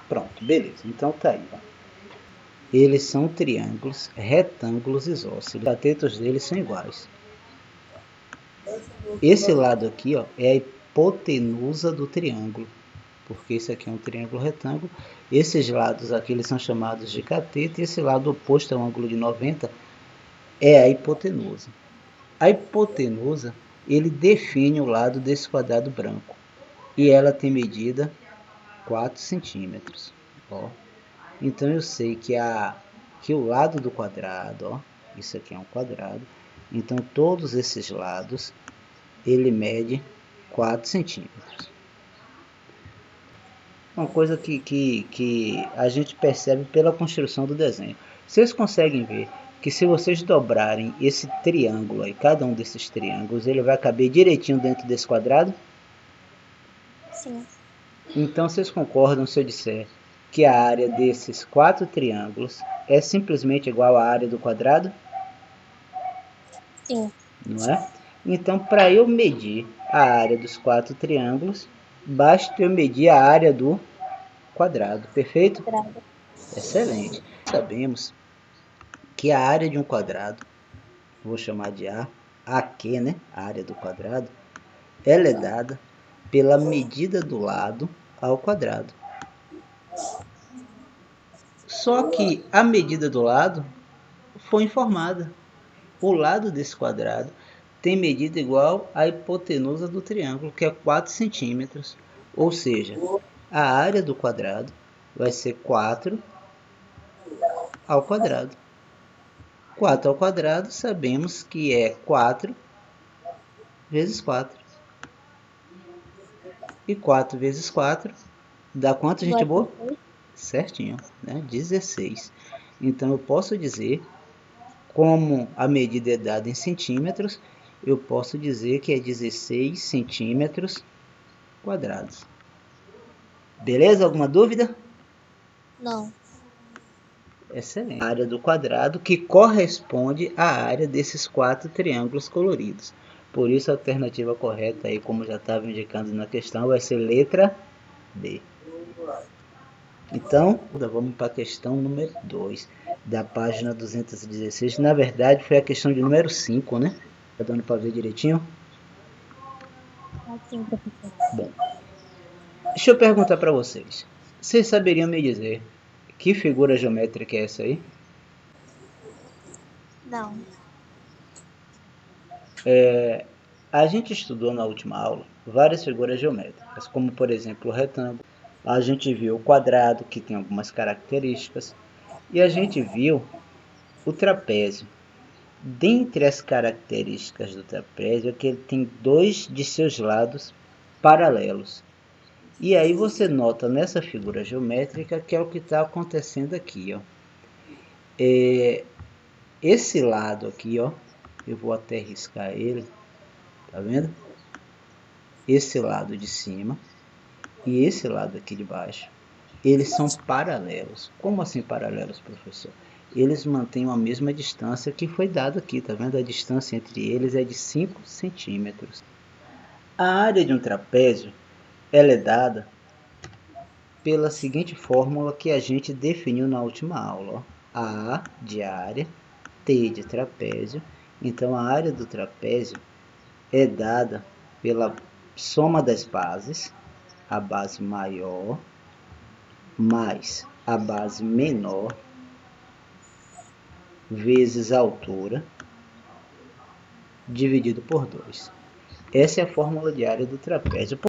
Pronto, beleza. Então tá aí, ó. Eles são triângulos, retângulos isósceles. Os catetos deles são iguais. Esse lado aqui, ó, é a hipotenusa do triângulo, porque esse aqui é um triângulo retângulo. Esses lados aqui eles são chamados de cateto, e esse lado oposto ao ângulo de 90 é a hipotenusa. A hipotenusa, ele define o lado desse quadrado branco, e ela tem medida 4 centímetros. Ó. Então eu sei que o lado do quadrado, ó, isso aqui é um quadrado, então todos esses lados ele mede 4 centímetros. Uma coisa que a gente percebe pela construção do desenho. Vocês conseguem ver que se vocês dobrarem esse triângulo aí, cada um desses triângulos, ele vai caber direitinho dentro desse quadrado? Sim. Então vocês concordam se eu disser que a área desses 4 triângulos é simplesmente igual à área do quadrado? Sim. Não é? Então, para eu medir a área dos 4 triângulos, basta eu medir a área do quadrado, perfeito? Quadrado. Excelente. Sabemos que a área de um quadrado, vou chamar de A, AQ, né? A área do quadrado, ela é dada pela medida do lado ao quadrado. Só que a medida do lado foi informada. O lado desse quadrado tem medida igual à hipotenusa do triângulo, que é 4 centímetros. Ou seja, a área do quadrado vai ser 4 ao quadrado. 4 ao quadrado sabemos que é 4 vezes 4. E 4 vezes 4 dá quanto, gente boa? Certinho, né? 16. Então eu posso dizer, como a medida é dada em centímetros, eu posso dizer que é 16 centímetros quadrados. Beleza? Alguma dúvida? Não. Excelente. A área do quadrado que corresponde à área desses 4 triângulos coloridos. Por isso a alternativa correta aí, como já estava indicando na questão, vai ser letra B. Então, vamos para a questão número 2, da página 216. Na verdade, foi a questão de número 5, né? Tá dando para ver direitinho? Sim, professor. Bom, deixa eu perguntar para vocês. Vocês saberiam me dizer que figura geométrica é essa aí? Não. A gente estudou na última aula várias figuras geométricas, como por exemplo o retângulo. A gente viu o quadrado, que tem algumas características, e a gente viu o trapézio. Dentre as características do trapézio é que ele tem 2 de seus lados paralelos. E aí você nota nessa figura geométrica que é o que está acontecendo aqui, ó. Esse lado aqui, ó, eu vou até riscar ele, tá vendo? Esse lado de cima e esse lado aqui de baixo, eles são paralelos. Como assim paralelos, professor? Eles mantêm a mesma distância que foi dada aqui, tá vendo? A distância entre eles é de 5 centímetros. A área de um trapézio, ela é dada pela seguinte fórmula que a gente definiu na última aula, ó. A de área, T de trapézio. Então a área do trapézio é dada pela soma das bases, a base maior mais a base menor vezes a altura dividido por 2. Essa é a fórmula de área do trapézio.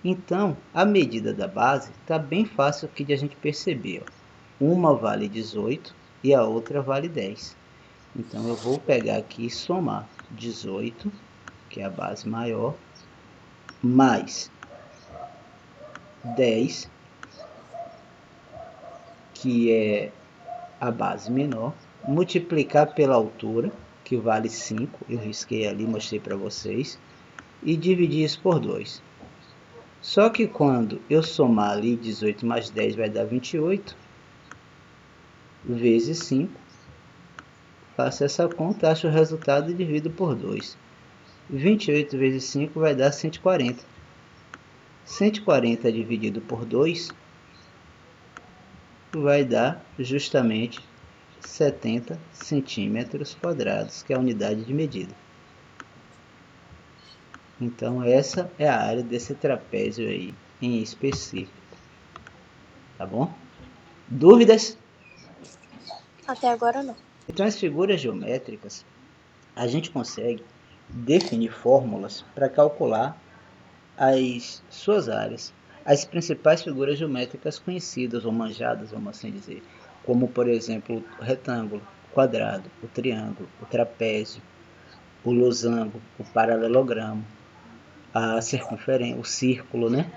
Então, a medida da base está bem fácil aqui de a gente perceber. Ó. Uma vale 18 e a outra vale 10. Então, eu vou pegar aqui e somar 18, que é a base maior, mais 10, que é a base menor, multiplicar pela altura, que vale 5, eu risquei ali, mostrei para vocês, e dividir isso por 2. Só que quando eu somar ali 18 mais 10 vai dar 28, vezes 5, faço essa conta, acho o resultado e divido por 2. 28 vezes 5 vai dar 140. 140 dividido por 2 vai dar justamente 70 centímetros quadrados, que é a unidade de medida. Então essa é a área desse trapézio aí em específico. Tá bom? Dúvidas? Até agora não. Então as figuras geométricas, a gente consegue definir fórmulas para calcular as suas áreas. As principais figuras geométricas conhecidas ou manjadas, vamos assim dizer, como por exemplo o retângulo, o quadrado, o triângulo, o trapézio, o losango, o paralelogramo, a circunferência, o círculo, né?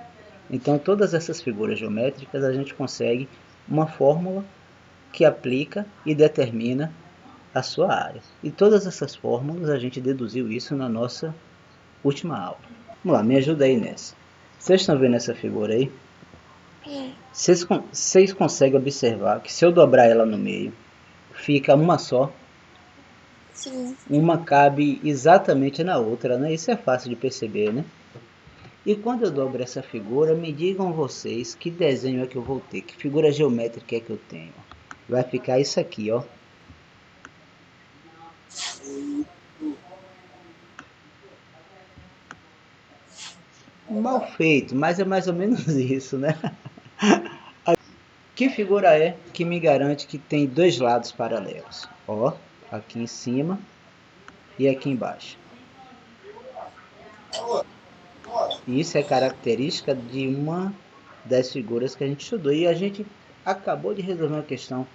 Então todas essas figuras geométricas a gente consegue uma fórmula que aplica e determina a sua área. E todas essas fórmulas a gente deduziu isso na nossa última aula. Vamos lá, me ajuda aí nessa. Vocês estão vendo essa figura aí? Vocês conseguem observar que se eu dobrar ela no meio, fica uma só? Sim. Uma cabe exatamente na outra, né? Isso é fácil de perceber, né? E quando eu dobro essa figura, me digam vocês que desenho é que eu vou ter, que figura geométrica é que eu tenho. Vai ficar isso aqui, ó. Mal feito, mas é mais ou menos isso, né? Que figura é que me garante que tem dois lados paralelos? Ó, aqui em cima e aqui embaixo. Isso é característica de uma das figuras que a gente estudou. E a gente acabou de resolver uma questão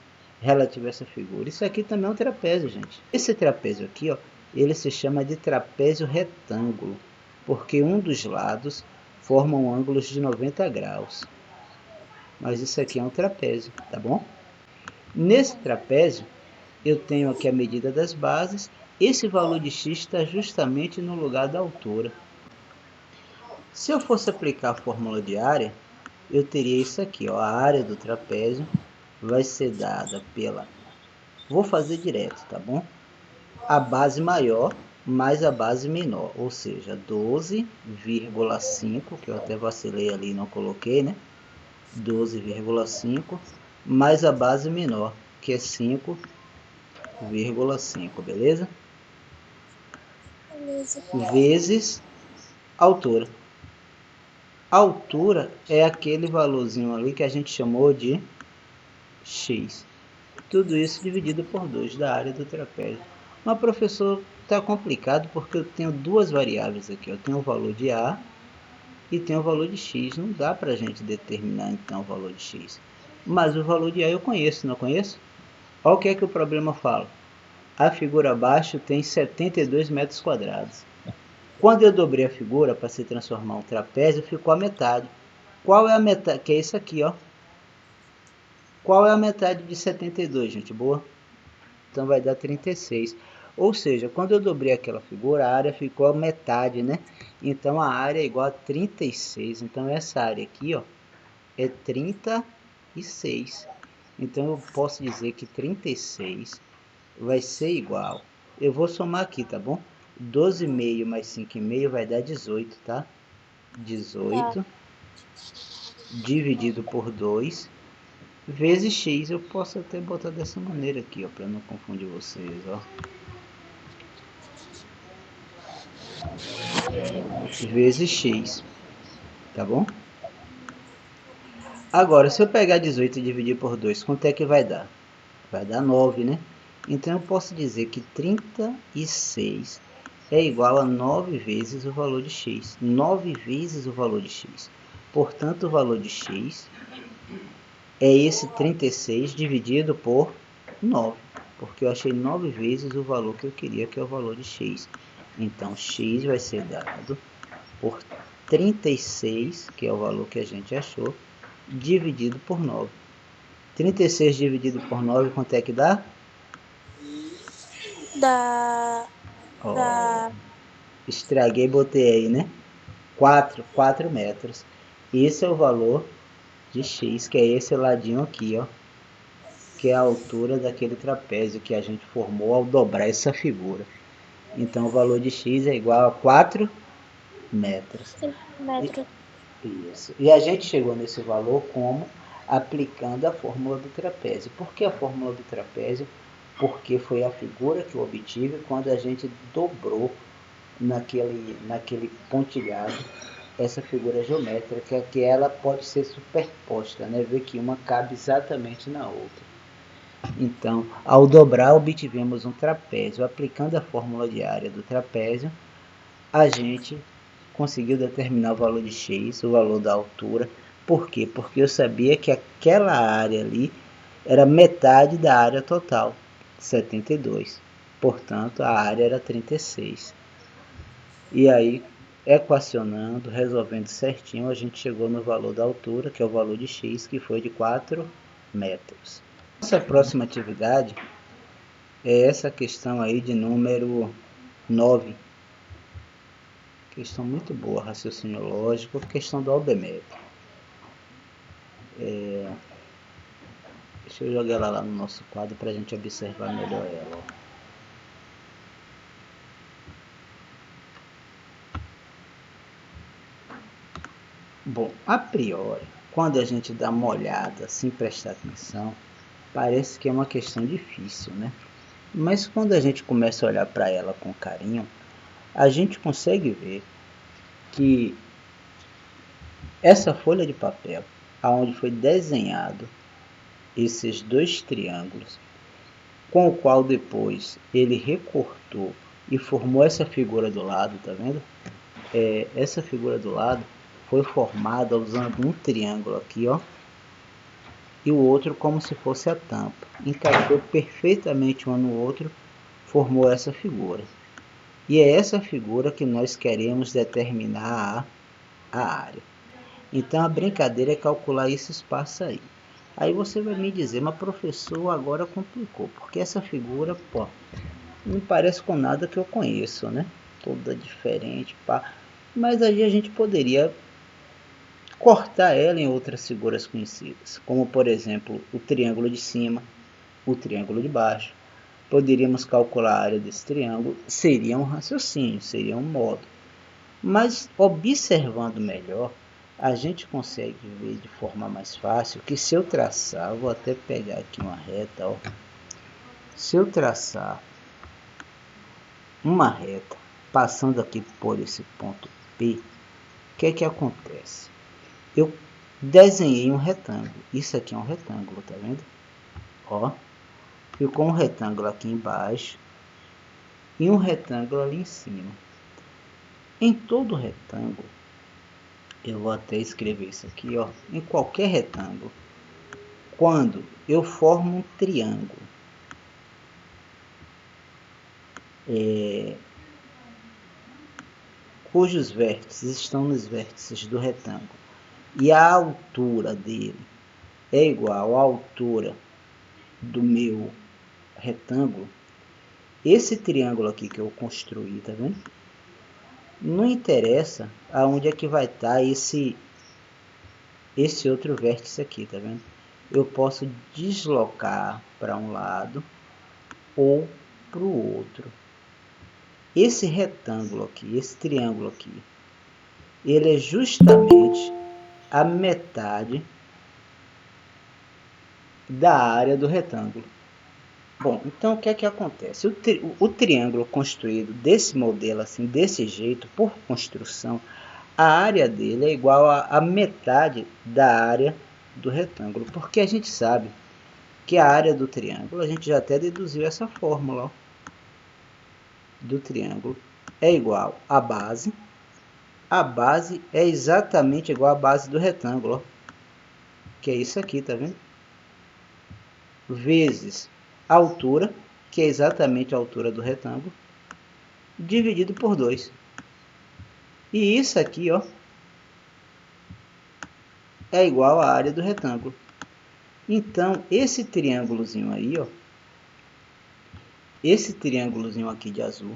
relativa a essa figura. Isso aqui também é um trapézio, gente. Esse trapézio aqui, ó, ele se chama de trapézio retângulo, porque um dos lados forma ângulos de 90 graus. Mas isso aqui é um trapézio, tá bom? Nesse trapézio, eu tenho aqui a medida das bases. Esse valor de x está justamente no lugar da altura. Se eu fosse aplicar a fórmula de área, eu teria isso aqui, ó, a área do trapézio vai ser dada pela... Vou fazer direto, tá bom? A base maior mais a base menor, ou seja, 12,5, que eu até vacilei ali e não coloquei, né? 12,5 mais a base menor, que é 5,5, beleza? Beleza. Vezes a altura. A altura é aquele valorzinho ali que a gente chamou de x. Tudo isso dividido por 2 da área do trapézio. Mas, professor, está complicado porque eu tenho duas variáveis aqui. Eu tenho o valor de A e tenho o valor de x. Não dá para a gente determinar então o valor de x. Mas o valor de A eu conheço, não conheço? Olha o que é que o problema fala. A figura abaixo tem 72 metros quadrados. Quando eu dobrei a figura para se transformar um trapézio, ficou a metade. Qual é a metade? Que é isso aqui, ó. Qual é a metade de 72, gente? Boa? Então vai dar 36. Ou seja, quando eu dobrei aquela figura, a área ficou a metade, né? Então a área é igual a 36. Então essa área aqui, ó, é 36. Então eu posso dizer que 36 vai ser igual. Eu vou somar aqui, tá bom? 12,5 mais 5,5 vai dar 18, tá? 18 dividido por 2 vezes x. Eu posso até botar dessa maneira aqui, ó, para não confundir vocês, ó. Vezes x, tá bom? Agora, se eu pegar 18 e dividir por 2, quanto é que vai dar? Vai dar 9, né? Então eu posso dizer que 36 é igual a 9 vezes o valor de x. 9 vezes o valor de x. Portanto, o valor de x é esse 36 dividido por 9. Porque eu achei 9 vezes o valor que eu queria, que é o valor de x. Então, x vai ser dado por 36, que é o valor que a gente achou, dividido por 9. 36 dividido por 9, quanto é que dá? Dá. Oh, estraguei e botei aí, né? 4 metros. Esse é o valor de x, que é esse ladinho aqui, ó. Que é a altura daquele trapézio que a gente formou ao dobrar essa figura. Então o valor de x é igual a 4 metros. Metro. Isso. E a gente chegou nesse valor como aplicando a fórmula do trapézio. Por que a fórmula do trapézio? Porque foi a figura que eu obtive quando a gente dobrou naquele pontilhado essa figura geométrica, que ela pode ser superposta, né? Ver que uma cabe exatamente na outra. Então, ao dobrar, obtivemos um trapézio. Aplicando a fórmula de área do trapézio, a gente conseguiu determinar o valor de x, o valor da altura. Por quê? Porque eu sabia que aquela área ali era metade da área total, 72. Portanto, a área era 36. E aí, equacionando, resolvendo certinho, a gente chegou no valor da altura, que é o valor de x, que foi de 4 metros. Nossa próxima atividade é essa questão aí de número 9. Questão muito boa, raciocínio lógico, questão do albemétrico. Deixa eu jogar ela lá no nosso quadro para a gente observar melhor ela. Bom, a priori, quando a gente dá uma olhada sem prestar atenção, parece que é uma questão difícil, né? Mas quando a gente começa a olhar para ela com carinho, a gente consegue ver que essa folha de papel, aonde foi desenhado esses dois triângulos, com o qual depois ele recortou e formou essa figura do lado, tá vendo? Essa figura do lado foi formada usando um triângulo aqui, ó, e o outro como se fosse a tampa. Encaixou perfeitamente um no outro, formou essa figura. E é essa figura que nós queremos determinar a área. Então a brincadeira é calcular esse espaço aí. Aí você vai me dizer, mas professor, agora complicou, porque essa figura, pô, não parece com nada que eu conheço, né? Toda diferente, pá. Mas aí a gente poderia cortar ela em outras figuras conhecidas, como por exemplo o triângulo de cima, o triângulo de baixo. Poderíamos calcular a área desse triângulo, seria um raciocínio, seria um modo. Mas observando melhor, a gente consegue ver de forma mais fácil que se eu traçar, vou até pegar aqui uma reta, ó. Se eu traçar uma reta, passando aqui por esse ponto P, o que é que acontece? Eu desenhei um retângulo, isso aqui é um retângulo, tá vendo? Ó, ficou um retângulo aqui embaixo e um retângulo ali em cima. Em todo retângulo, eu vou até escrever isso aqui, ó, em qualquer retângulo, quando eu formo um triângulo, cujos vértices estão nos vértices do retângulo, e a altura dele é igual à altura do meu retângulo, esse triângulo aqui que eu construí, tá vendo? Não interessa aonde é que vai estar esse outro vértice aqui, tá vendo? Eu posso deslocar para um lado ou para o outro. Esse retângulo aqui, esse triângulo aqui, ele é justamente a metade da área do retângulo. Bom, então o que é que acontece? O triângulo construído desse modelo, assim, desse jeito, por construção, a área dele é igual a metade da área do retângulo, porque a gente sabe que a área do triângulo, a gente já até deduziu essa fórmula, ó, do triângulo é igual à base. A base é exatamente igual à base do retângulo, ó, que é isso aqui, tá vendo? Vezes a altura, que é exatamente a altura do retângulo, dividido por 2. E isso aqui, ó, é igual à área do retângulo. Então, esse triângulozinho aí, ó, esse triângulozinho aqui de azul,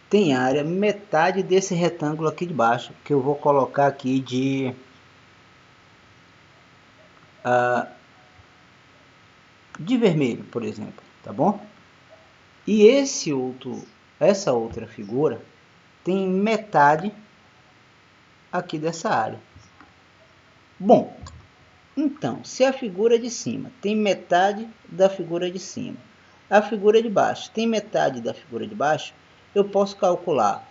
tem área metade desse retângulo aqui de baixo, que eu vou colocar aqui de vermelho, por exemplo, tá bom? E essa outra figura tem metade aqui dessa área. Bom, Então, se a figura de cima tem metade da figura de cima, a figura de baixo tem metade da figura de baixo, eu posso calcular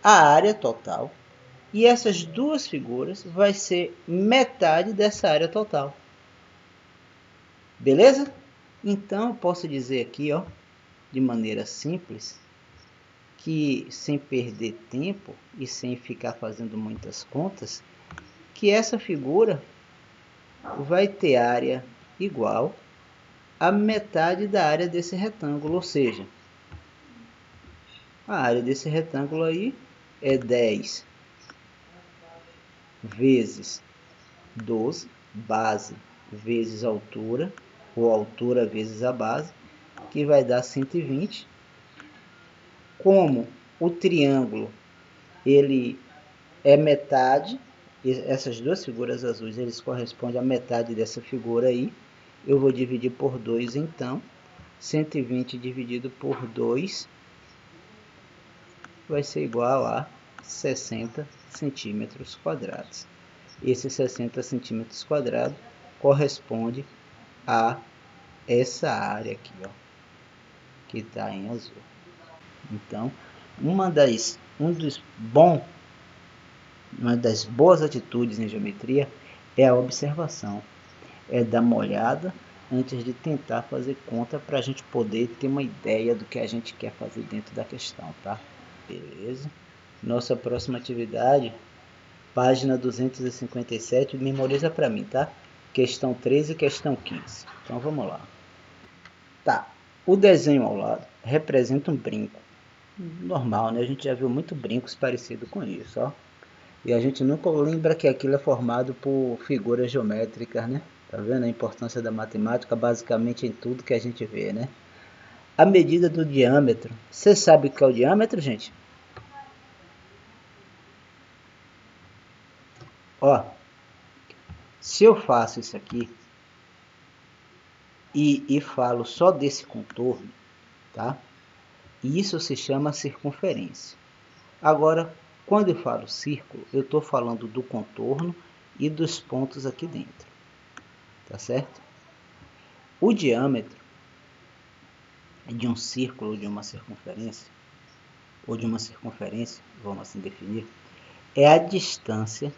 a área total, e essas duas figuras vai ser metade dessa área total. Beleza? Então, eu posso dizer aqui, ó, de maneira simples, que sem perder tempo e sem ficar fazendo muitas contas, que essa figura vai ter área igual a metade da área desse retângulo, ou seja, a área desse retângulo aí é 10 vezes 12, base vezes altura, ou altura vezes a base, que vai dar 120. Como o triângulo ele é metade, essas duas figuras azuis eles correspondem à metade dessa figura aí, eu vou dividir por 2 então, 120 dividido por 2 vai ser igual a 60 centímetros quadrados. Esse 60 centímetros quadrados corresponde a essa área aqui, ó, que está em azul. Então, uma das boas atitudes em geometria é a observação, é dar uma olhada antes de tentar fazer conta para a gente poder ter uma ideia do que a gente quer fazer dentro da questão, tá? Beleza. Nossa próxima atividade, página 257, memoriza para mim, tá? Questão 13 e questão 15. Então vamos lá. Tá. O desenho ao lado representa um brinco. Normal, né? A gente já viu muito brincos parecidos com isso, ó. E a gente nunca lembra que aquilo é formado por figuras geométricas, né? Tá vendo a importância da matemática basicamente em tudo que a gente vê, né? A medida do diâmetro. Você sabe o que é o diâmetro, gente? Ó, se eu faço isso aqui e falo só desse contorno, tá? Isso se chama circunferência. Agora, quando eu falo círculo, eu estou falando do contorno e dos pontos aqui dentro, tá certo? O diâmetro de um círculo, de uma circunferência, ou de uma circunferência, vamos assim definir, é a distância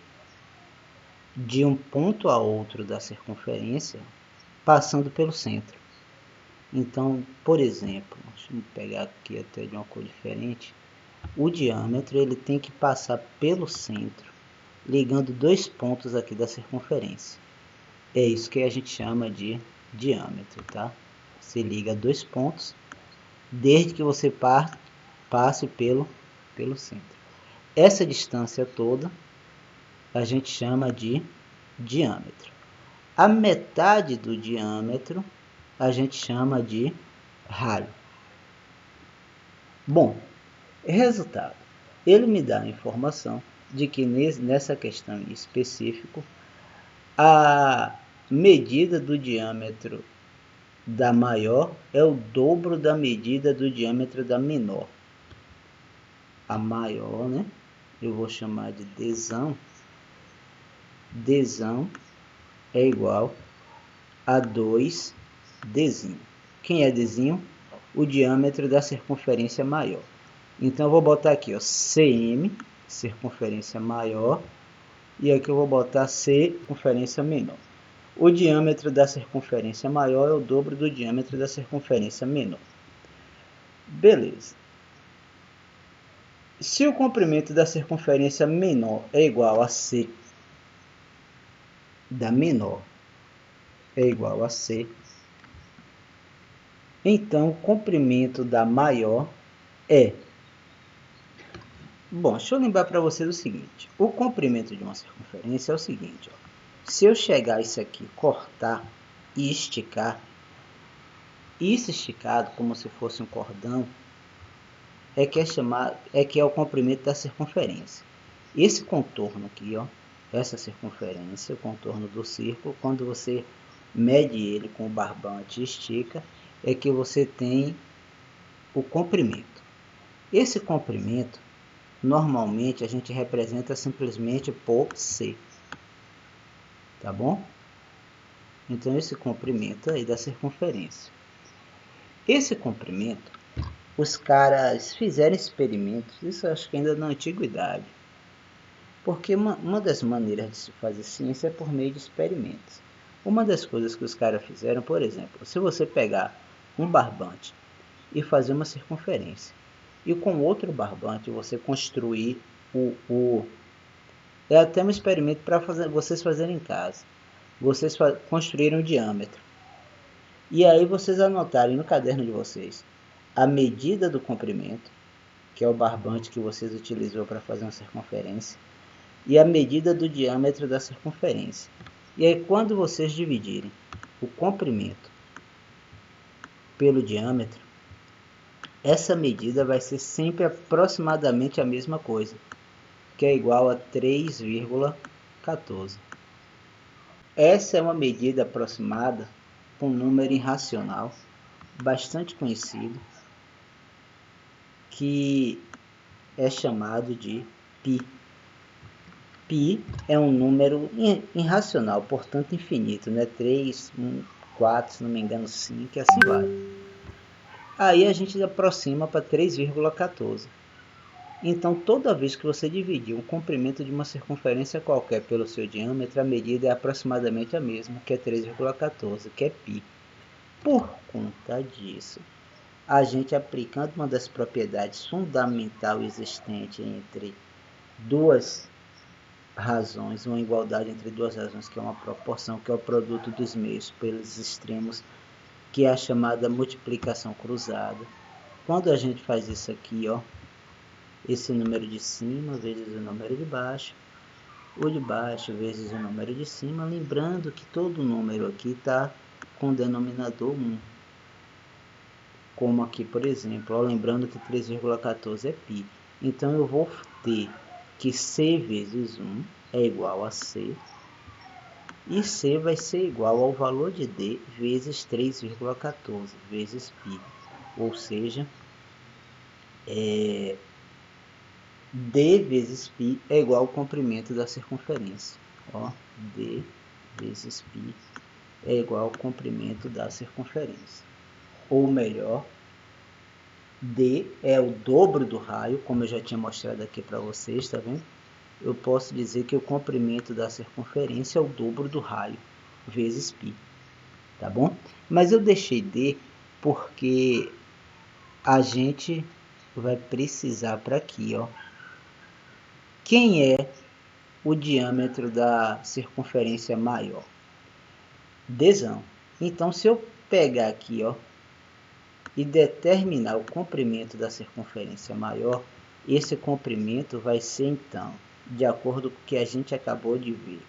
de um ponto a outro da circunferência passando pelo centro. Então, por exemplo, deixa eu pegar aqui até de uma cor diferente, o diâmetro ele tem que passar pelo centro, ligando dois pontos aqui da circunferência. É isso que a gente chama de diâmetro, tá? Você liga dois pontos, desde que você passe pelo centro. Essa distância toda a gente chama de diâmetro. A metade do diâmetro a gente chama de raio. Bom, resultado. Ele me dá a informação de que nessa questão em específico, a medida do diâmetro da maior é o dobro da medida do diâmetro da menor. A maior, né? Eu vou chamar de Dzão. Dzão é igual a 2Dzinho. Quem é Dzinho? O diâmetro da circunferência maior. Então eu vou botar aqui, ó, CM, circunferência maior, e aqui eu vou botar C, circunferência menor. O diâmetro da circunferência maior é o dobro do diâmetro da circunferência menor. Beleza. Se o comprimento da circunferência menor é igual a C da menor é igual a C, então o comprimento da maior é... Bom, deixa eu lembrar para vocês o seguinte. O comprimento de uma circunferência é o seguinte, ó. Se eu chegar isso aqui, cortar e esticar, isso esticado como se fosse um cordão, é que é o comprimento da circunferência. Esse contorno aqui, ó, essa circunferência, o contorno do círculo, quando você mede ele com o barbante e estica, é que você tem o comprimento. Esse comprimento, normalmente, a gente representa simplesmente por C. tá bom? Então esse comprimento aí da circunferência. Esse comprimento, os caras fizeram experimentos, isso acho que ainda na antiguidade, porque uma das maneiras de se fazer ciência é por meio de experimentos. Uma das coisas que os caras fizeram, por exemplo, se você pegar um barbante e fazer uma circunferência, e com outro barbante você construir é até um experimento para vocês fazerem em casa. Vocês construíram o diâmetro. E aí vocês anotarem no caderno de vocês a medida do comprimento, que é o barbante que vocês utilizou para fazer uma circunferência, e a medida do diâmetro da circunferência. E aí quando vocês dividirem o comprimento pelo diâmetro, essa medida vai ser sempre aproximadamente a mesma coisa, que é igual a 3,14. Essa é uma medida aproximada com um número irracional bastante conhecido, que é chamado de π. Π é um número irracional, portanto infinito, né? 3, 1, 4, se não me engano 5, e assim vai. Aí a gente aproxima para 3,14. Então, toda vez que você dividir o comprimento de uma circunferência qualquer pelo seu diâmetro, a medida é aproximadamente a mesma, que é 3,14, que é π. Por conta disso, a gente aplicando uma das propriedades fundamentais existentes entre duas razões, uma igualdade entre duas razões, que é uma proporção, que é o produto dos meios pelos extremos, que é a chamada multiplicação cruzada. Quando a gente faz isso aqui, ó, esse número de cima vezes o número de baixo, o de baixo vezes o número de cima, lembrando que todo número aqui está com denominador 1. Como aqui, por exemplo, ó, lembrando que 3,14 é π. Então eu vou ter que C vezes 1 é igual a C, e C vai ser igual ao valor de D vezes 3,14 vezes π. Ou seja, D vezes π é igual ao comprimento da circunferência. Ó, D vezes π é igual ao comprimento da circunferência. Ou melhor, D é o dobro do raio, como eu já tinha mostrado aqui para vocês, tá vendo? Eu posso dizer que o comprimento da circunferência é o dobro do raio, vezes π, tá bom? Mas eu deixei D porque a gente vai precisar para aqui, ó. Quem é o diâmetro da circunferência maior? Dzão. Então, se eu pegar aqui, ó, e determinar o comprimento da circunferência maior, esse comprimento vai ser, então, de acordo com o que a gente acabou de ver,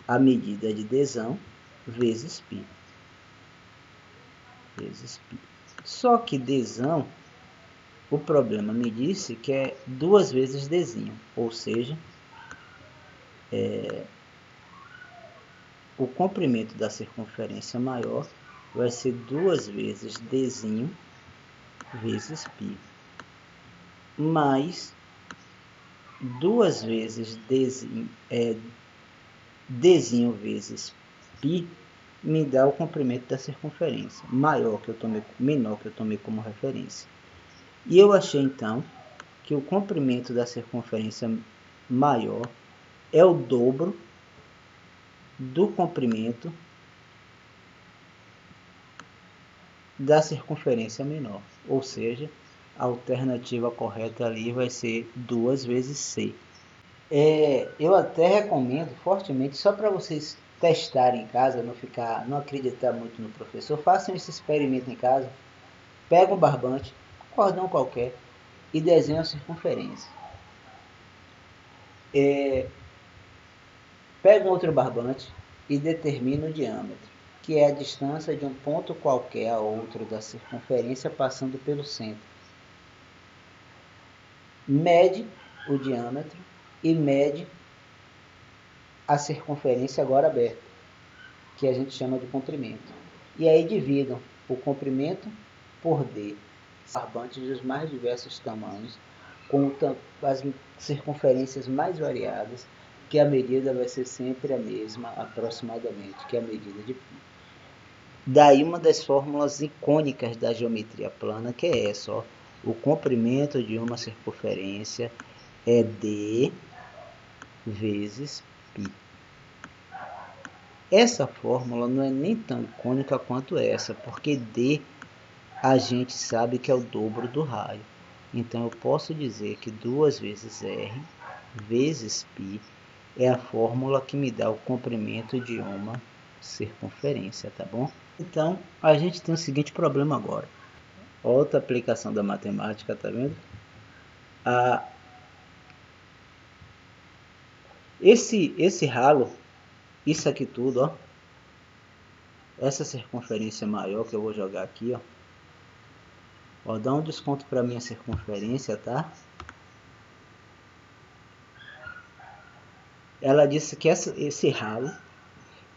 a medida de Dzão vezes π. Vezes π. Só que Dzão, o problema me disse que é 2 vezes Dzinho, ou seja, o comprimento da circunferência maior vai ser 2 vezes Dzinho vezes π, mais 2 vezes Dzinho vezes π me dá o comprimento da circunferência menor que eu tomei como referência. E eu achei então que o comprimento da circunferência maior é o dobro do comprimento da circunferência menor, ou seja, a alternativa correta ali vai ser 2 vezes C. Eu até recomendo fortemente, só para vocês testarem em casa, não acreditar muito no professor, façam esse experimento em casa, pega um barbante, um cordão qualquer, e desenha a circunferência. Pega um outro barbante e determina o diâmetro, que é a distância de um ponto qualquer a outro da circunferência passando pelo centro. Mede o diâmetro e mede a circunferência agora aberta, que a gente chama de comprimento. E aí dividam o comprimento por D, barbantes dos mais diversos tamanhos, com as circunferências mais variadas, que a medida vai ser sempre a mesma, aproximadamente, que a medida de π. Daí uma das fórmulas icônicas da geometria plana, que é essa, ó. O comprimento de uma circunferência é d vezes π. Essa fórmula não é nem tão icônica quanto essa, porque d a gente sabe que é o dobro do raio. Então eu posso dizer que 2 vezes r vezes π é a fórmula que me dá o comprimento de uma circunferência, tá bom? Então a gente tem o seguinte problema agora. Outra aplicação da matemática, tá vendo? Esse ralo, isso aqui tudo, ó, essa circunferência maior que eu vou jogar aqui, ó, dá um desconto para minha circunferência, tá? Ela disse que esse ralo,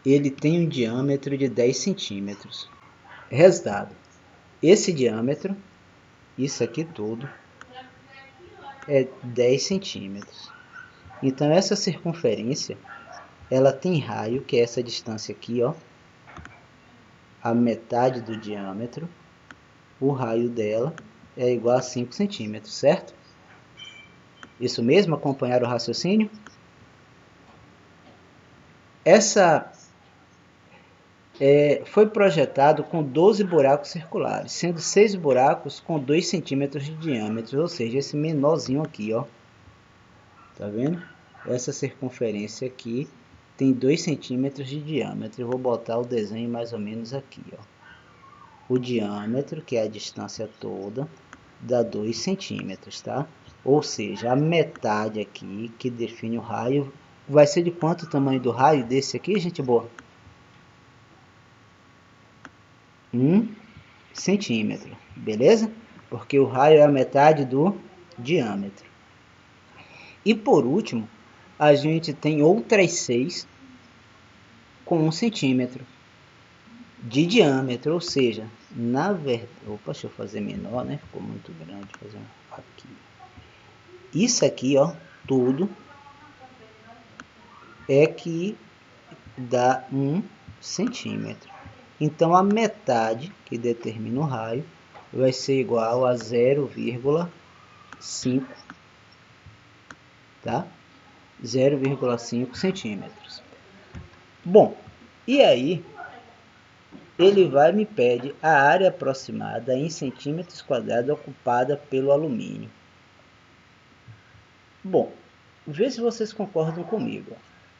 ele tem um diâmetro de 10 centímetros. Resultado, esse diâmetro, isso aqui tudo, é 10 centímetros. Então essa circunferência, ela tem raio, que é essa distância aqui, ó, a metade do diâmetro, o raio dela é igual a 5 centímetros, certo? Isso mesmo? Acompanhar o raciocínio? Essa foi projetado com 12 buracos circulares, sendo 6 buracos com 2 centímetros de diâmetro, ou seja, esse menorzinho aqui, ó. Tá vendo? Essa circunferência aqui tem 2 centímetros de diâmetro. Eu vou botar o desenho mais ou menos aqui, ó. O diâmetro, que é a distância toda, dá 2 centímetros, tá? Ou seja, a metade aqui, que define o raio, vai ser de quanto o tamanho do raio desse aqui, gente boa? 1 centímetro, beleza? Porque o raio é a metade do diâmetro. E por último, a gente tem outras 6 com 1 centímetro de diâmetro, ou seja, na verdade... Opa, deixa eu fazer menor, né? Ficou muito grande, fazer um aqui. Isso aqui, ó, tudo é que dá 1 centímetro. Então, a metade que determina o raio vai ser igual a 0,5, tá? 0,5 centímetros. Bom, e aí ele vai me pede a área aproximada em centímetros quadrados ocupada pelo alumínio. Bom, vê se vocês concordam comigo.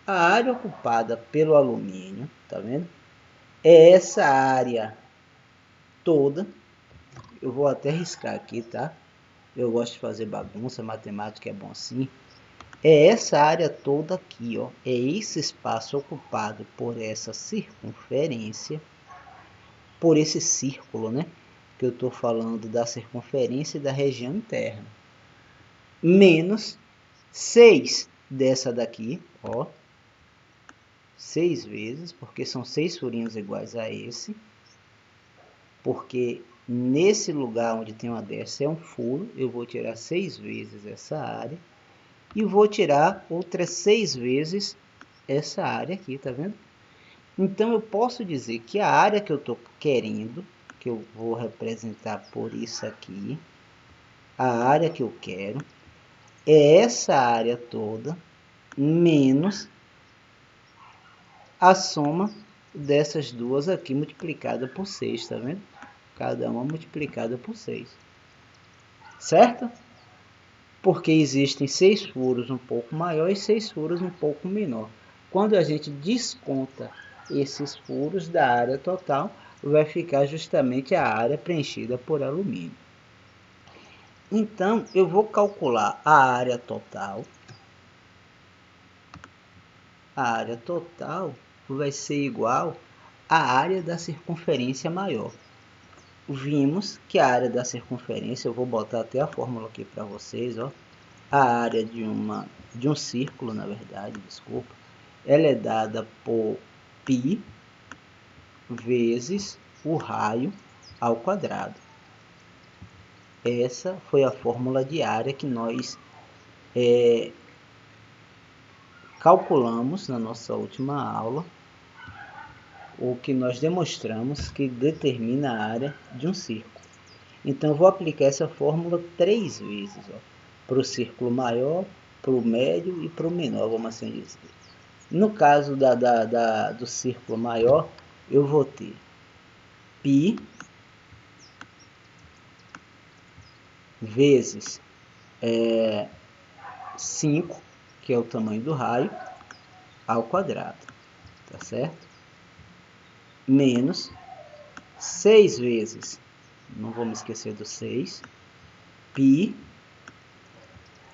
A área ocupada pelo alumínio, tá vendo? É essa área toda. Eu vou até riscar aqui, tá? Eu gosto de fazer bagunça, matemática é bom assim. É essa área toda aqui, ó. É esse espaço ocupado por essa circunferência, por esse círculo, né? Que eu estou falando da circunferência e da região interna. Menos 6 dessa daqui, ó. 6 vezes, porque são 6 furinhos iguais a esse. Porque nesse lugar onde tem uma dessa é um furo, eu vou tirar 6 vezes essa área. E vou tirar outras 6 vezes essa área aqui, tá vendo? Então eu posso dizer que a área que eu estou querendo, que eu vou representar por isso aqui, a área que eu quero, é essa área toda, menos a soma dessas duas aqui multiplicada por 6, tá vendo? Cada uma multiplicada por 6. Certo? Porque existem 6 furos um pouco maior e 6 furos um pouco menor. Quando a gente desconta esses furos da área total, vai ficar justamente a área preenchida por alumínio. Então, eu vou calcular a área total. A área total vai ser igual à área da circunferência maior. Vimos que a área da circunferência, eu vou botar até a fórmula aqui para vocês, ó. A área de um círculo, na verdade, desculpa, ela é dada por π vezes o raio ao quadrado. Essa foi a fórmula de área que nós calculamos na nossa última aula o que nós demonstramos que determina a área de um círculo. Então, eu vou aplicar essa fórmula 3 vezes, para o círculo maior, para o médio e para o menor, vamos assim dizer. No caso do círculo maior, eu vou ter π vezes 5, que é o tamanho do raio, ao quadrado, tá certo? Menos 6 vezes, não vamos esquecer do 6, π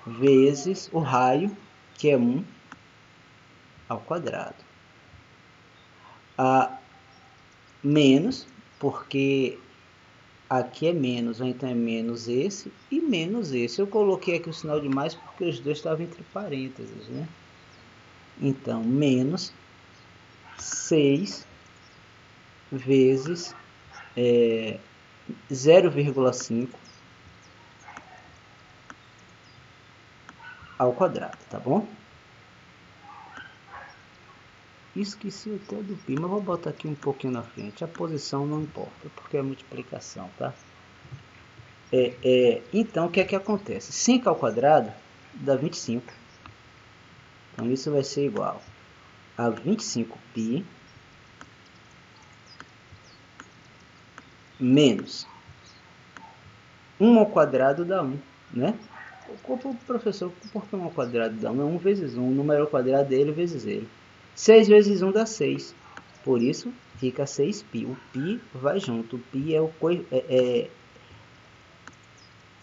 vezes o raio, que é 1, ao quadrado. Menos, porque aqui é menos, então é menos esse e menos esse. Eu coloquei aqui o sinal de mais porque os dois estavam entre parênteses, né? Então, menos 6 vezes 0,5 ao quadrado, tá bom? Esqueci até do π, mas vou botar aqui um pouquinho na frente. A posição não importa, porque é multiplicação, tá? Então, o que é que acontece? 5 ao quadrado dá 25. Então, isso vai ser igual a 25π menos 1 ao quadrado dá 1, né? Professor, por que 1 ao quadrado dá 1? É 1 vezes 1, o número ao quadrado dele vezes ele. 6 vezes 1 dá 6. Por isso, fica 6π. O π vai junto. O π é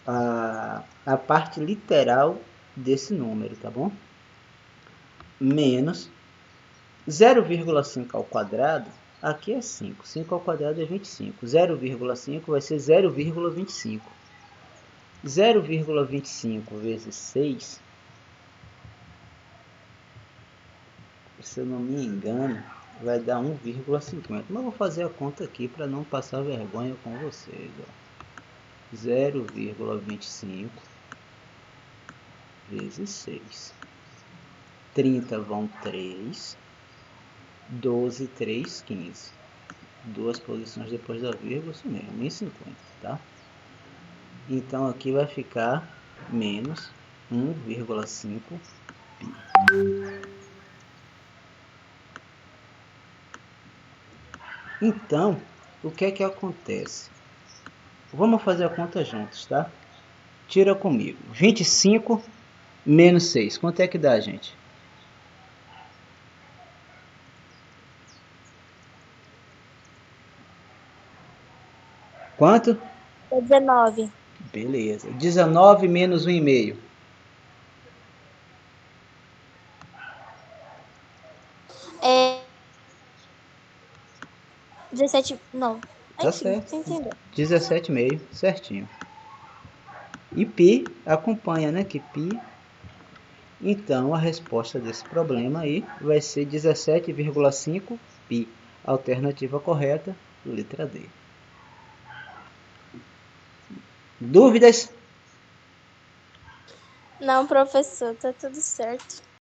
a parte literal desse número, tá bom? Menos 0,5 ao quadrado, aqui é 5. 5 ao quadrado é 25. 0,5 vai ser 0,25. 0,25 vezes 6, se eu não me engano, vai dar 1,50. Mas eu vou fazer a conta aqui para não passar vergonha com vocês. 0,25 vezes 6. 30 vão 3. 12, 3, 15. Duas posições depois da vírgula, isso mesmo, 1,50, tá? Então, aqui vai ficar menos 1,5 π. Então, o que é que acontece? Vamos fazer a conta juntos, tá? Tira comigo. 25 menos 6. Quanto é que dá, gente? Quanto? 19. Beleza. 19 menos 1,5. 17. Não. Tá Enfim, certo. você entendeu. 17,5, certinho. E π acompanha, né? Que π. Então, a resposta desse problema aí vai ser 17,5 π. Alternativa correta, letra D. Dúvidas? Não, professor, tá tudo certo.